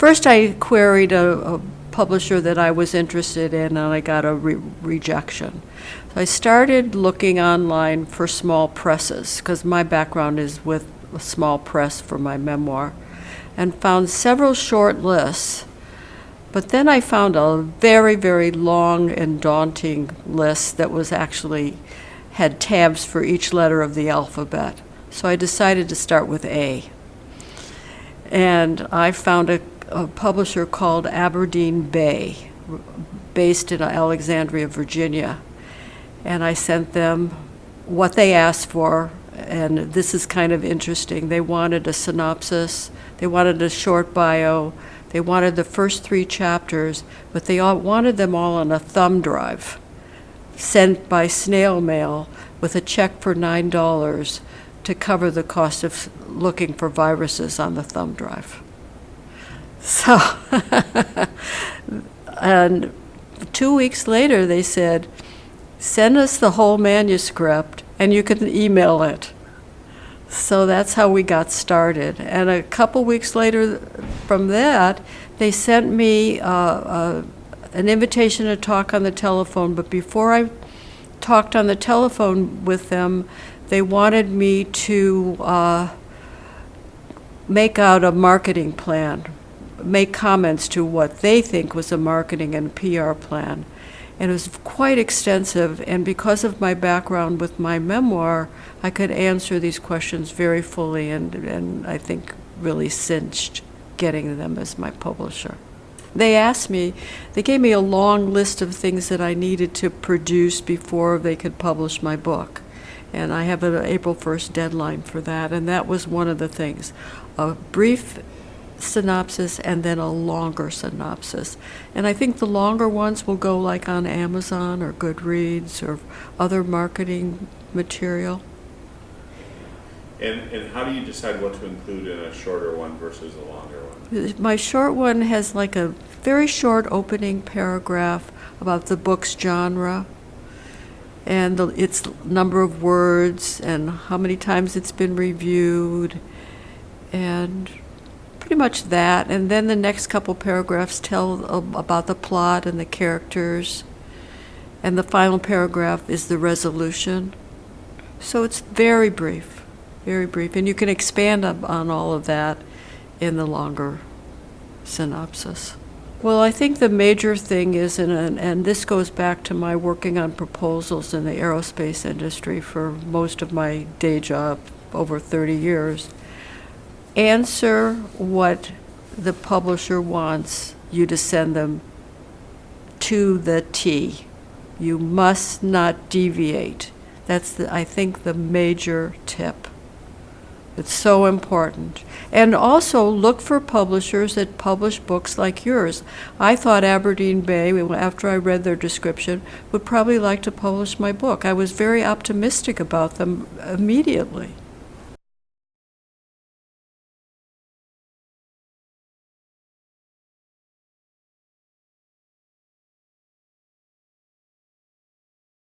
First I queried a publisher that I was interested in, and I got a rejection. So I started looking online for small presses, because my background is with a small press for my memoir, and found several short lists. But then I found a very, very long and daunting list that was actually had tabs for each letter of the alphabet. So I decided to start with A. And I found a publisher called Aberdeen Bay, based in Alexandria, Virginia. And I sent them what they asked for, and this is kind of interesting. They wanted a synopsis, they wanted a short bio, they wanted the first 3 chapters, but they all wanted them all on a thumb drive, sent by snail mail with a check for $9 to cover the cost of looking for viruses on the thumb drive. So, and 2 weeks later they said, send us the whole manuscript and you can email it. So that's how we got started. And a couple weeks later from that, they sent me an invitation to talk on the telephone. But before I talked on the telephone with them, they wanted me to make out a marketing plan, make comments to what they think was a marketing and PR plan. And it was quite extensive, and because of my background with my memoir, I could answer these questions very fully, and I think really cinched getting them as my publisher. They gave me a long list of things that I needed to produce before they could publish my book. And I have an April 1st deadline for that, and that was one of the things. A brief synopsis and then a longer synopsis. And I think the longer ones will go like on Amazon or Goodreads or other marketing material. And how do you decide what to include in a shorter one versus a longer one? My short one has like a very short opening paragraph about the book's genre and its number of words and how many times it's been reviewed, and pretty much that. And then the next couple paragraphs tell about the plot and the characters, and the final paragraph is the resolution. So it's very brief, and you can expand on all of that in the longer synopsis. Well, I think the major thing is, and this goes back to my working on proposals in the aerospace industry for most of my day job, over 30 years, answer what the publisher wants you to send them to the T. You must not deviate. That's, I think, the major tip. It's so important. And also look for publishers that publish books like yours. I thought Aberdeen Bay, after I read their description, would probably like to publish my book. I was very optimistic about them immediately.